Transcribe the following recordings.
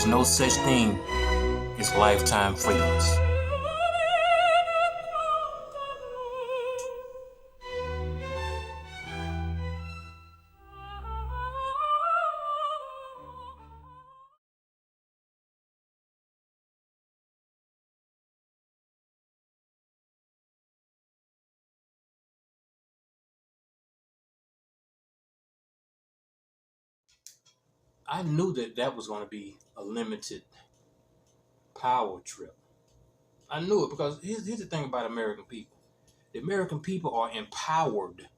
There's no such thing as lifetime freedoms. I knew that was going to be a limited power trip. I knew it because here's the thing about American people. The American people are empowered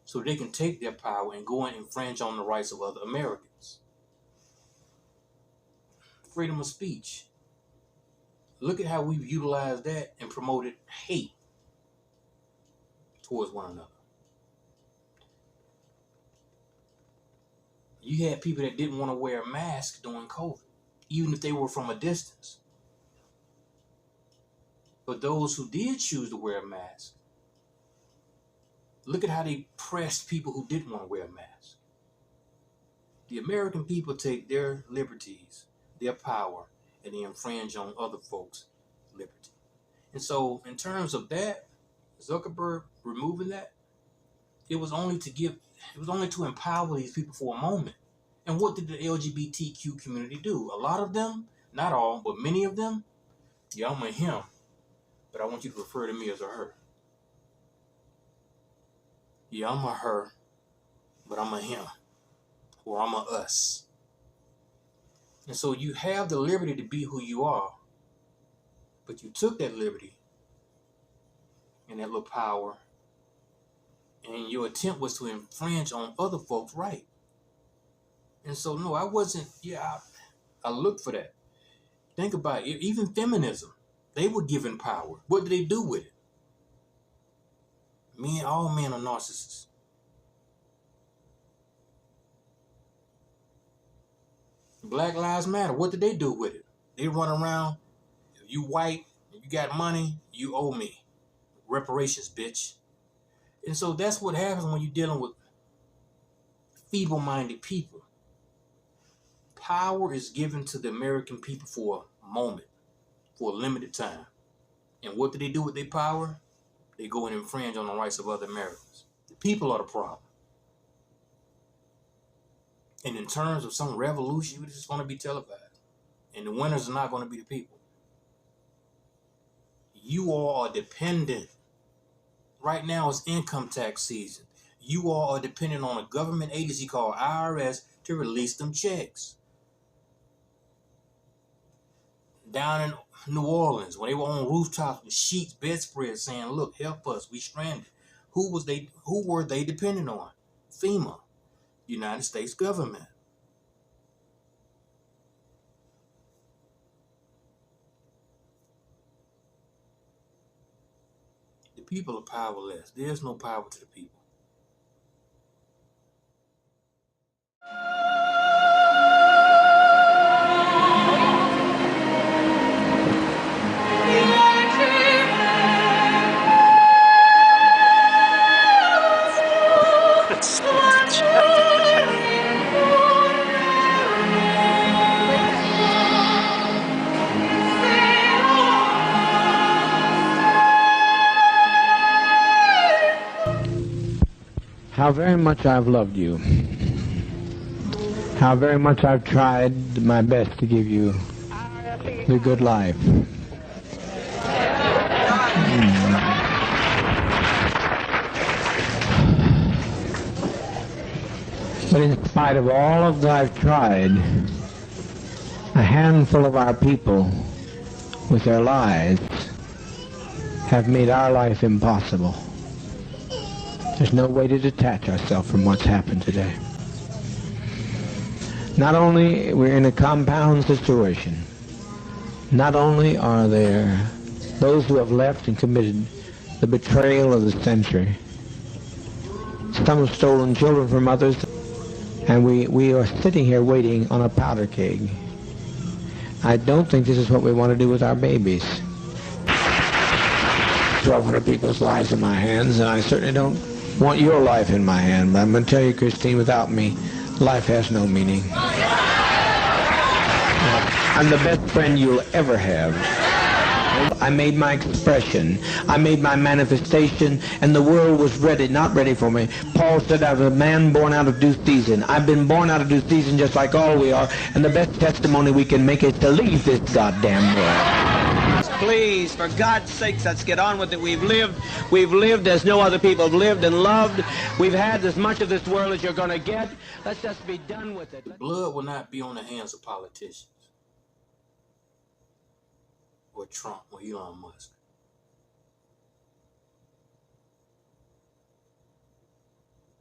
so they can take their power and go and infringe on the rights of other Americans. Freedom of speech. Look at how we've utilized that and promoted hate towards one another. You had people that didn't want to wear a mask during COVID, even if they were from a distance. But those who did choose to wear a mask, look at how they pressed people who didn't want to wear a mask. The American people take their liberties, their power, and they infringe on other folks' liberty. And so in terms of that, Zuckerberg removing that, it was only to empower these people for a moment. And what did the LGBTQ community do? A lot of them, not all, but many of them, yeah, I'm a him, but I want you to refer to me as a her. Yeah, I'm a her, but I'm a him, or I'm a us. And so you have the liberty to be who you are, but you took that liberty and that little power, and your attempt was to infringe on other folks' right. And so, no, I wasn't, I looked for that. Think about it, even feminism, they were given power. What did they do with it? All men are narcissists. Black Lives Matter, what did they do with it? They run around, if you white, if you got money, you owe me. Reparations, bitch. And so that's what happens when you're dealing with feeble-minded people. Power is given to the American people for a moment, for a limited time. And what do they do with their power? They go and infringe on the rights of other Americans. The people are the problem. And in terms of some revolution, it's just going to be televised. And the winners are not going to be the people. You all are dependent. Right now it's income tax season. You all are dependent on a government agency called IRS to release them checks. Down in New Orleans, when they were on rooftops with sheets, bedspreads, saying, "Look, help us, we stranded." Who were they dependent on? FEMA, United States government. The people are powerless. There's no power to the people. How very much I've loved you. How very much I've tried my best to give you the good life. But in spite of all of that I've tried, a handful of our people, with their lies, have made our life impossible. There's no way to detach ourselves from what's happened today. Not only we're in a compound situation, not only are there those who have left and committed the betrayal of the century, some have stolen children from others, and we are sitting here waiting on a powder keg. I don't think this is what we want to do with our babies. 1,200 people's lives in my hands, and I certainly don't want your life in my hand. But I'm going to tell you, Christine, without me, life has no meaning. I'm the best friend you'll ever have. I made my expression. I made my manifestation, and the world was ready, not ready for me. Paul said, I was a man born out of due season. I've been born out of due season just like all we are, and the best testimony we can make is to leave this goddamn world. Please, for God's sakes, let's get on with it. We've lived as no other people have lived and loved. We've had as much of this world as you're going to get. Let's just be done with it. The blood will not be on the hands of politicians or Trump or Elon Musk.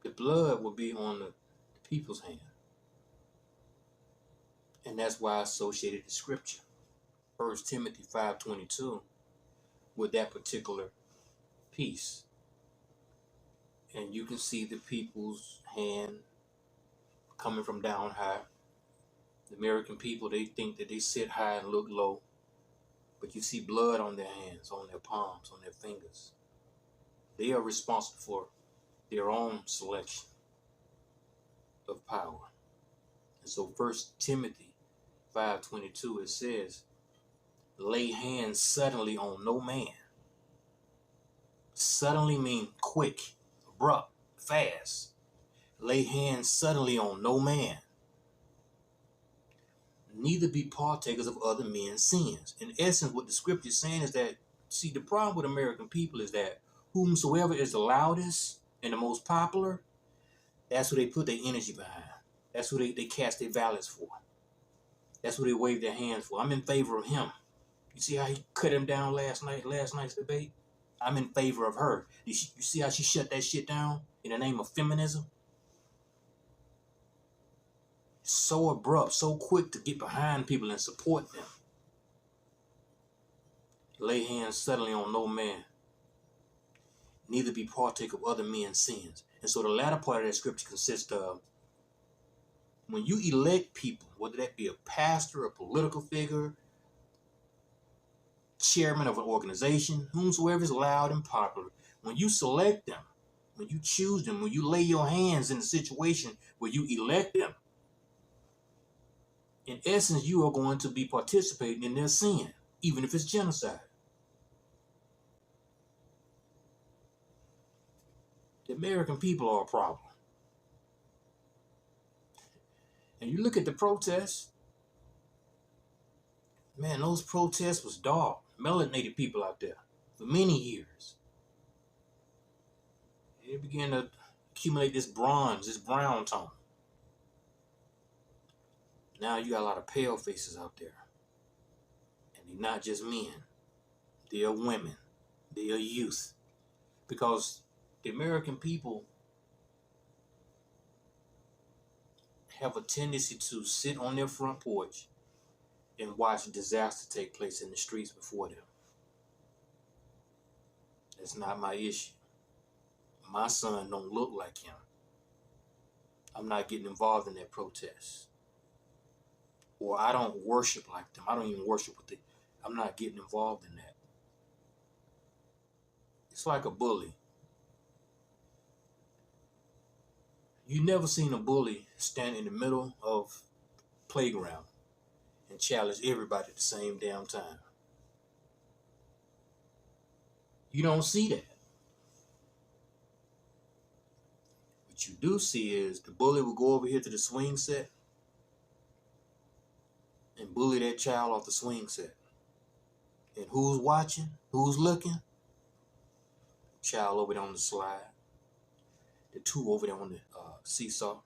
The blood will be on the people's hand. And that's why I associated the scripture, 1 Timothy 5:22, with that particular piece. And you can see the people's hand coming from down high. The American people, they think that they sit high and look low. But you see blood on their hands, on their palms, on their fingers. They are responsible for their own selection of power. And so 1 Timothy 5:22, it says, lay hands suddenly on no man. Suddenly mean quick, abrupt, fast. Lay hands suddenly on no man. Neither be partakers of other men's sins. In essence, what the scripture is saying is that, see, the problem with American people is that whomsoever is the loudest and the most popular, that's who they put their energy behind. That's who they cast their ballots for. That's who they wave their hands for. I'm in favor of him. You see how he cut him down last night's debate? I'm in favor of her. You see how she shut that shit down in the name of feminism? So abrupt, so quick to get behind people and support them. Lay hands suddenly on no man. Neither be partake of other men's sins. And so the latter part of that scripture consists of, when you elect people, whether that be a pastor, a political figure, chairman of an organization, whomsoever is loud and popular, when you select them, when you choose them, when you lay your hands in the situation where you elect them, in essence, you are going to be participating in their sin, even if it's genocide. The American people are a problem. And you look at the protests, man, those protests was dark, melanated people out there for many years. They began to accumulate this bronze, this brown tone. Now you got a lot of pale faces out there. And they're not just men. They are women. They are youth. Because the American people have a tendency to sit on their front porch and watch disaster take place in the streets before them. That's not my issue. My son don't look like him. I'm not getting involved in that protest. Or I don't worship like them. I don't even worship with them. I'm not getting involved in that. It's like a bully. You never seen a bully stand in the middle of playground and challenge everybody at the same damn time. You don't see that. What you do see is the bully will go over here to the swing set and bully that child off the swing set. And who's watching? Who's looking? Child over there on the slide. The two over there on the seesaw.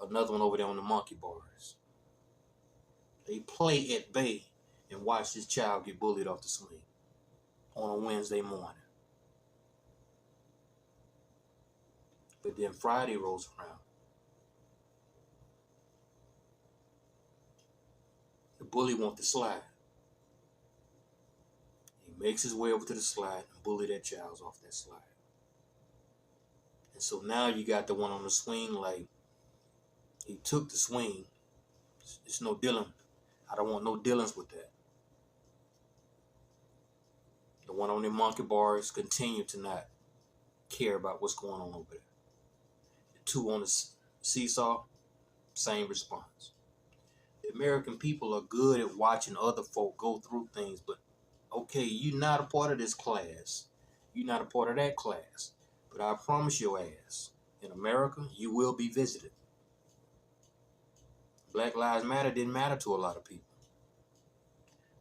Another one over there on the monkey bars. They play at bay and watch this child get bullied off the swing on a Wednesday morning. But then Friday rolls around. The bully wants the slide. He makes his way over to the slide and bully that child off that slide. And so now you got the one on the swing, like, he took the swing. It's no dealing. I don't want no dealings with that. The one on the monkey bars continue to not care about what's going on over there. The two on the seesaw, same response. The American people are good at watching other folk go through things, but okay, you're not a part of this class. You're not a part of that class. But I promise your ass, in America, you will be visited. Black Lives Matter didn't matter to a lot of people.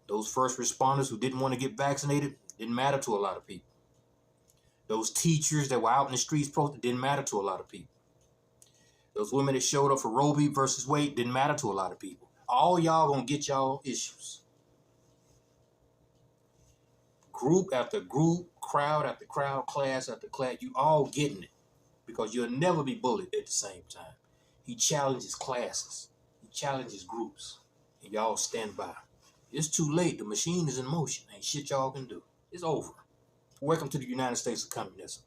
Those first responders who didn't want to get vaccinated didn't matter to a lot of people. Those teachers that were out in the streets protesting didn't matter to a lot of people. Those women that showed up for Roe v. versus Wade didn't matter to a lot of people. All y'all gonna get y'all issues. Group after group, crowd after crowd, class after class, you all getting it. Because you'll never be bullied at the same time. He challenges classes. He challenges groups. And y'all stand by. It's too late. The machine is in motion. Ain't shit y'all can do. It's over. Welcome to the United States of Communism.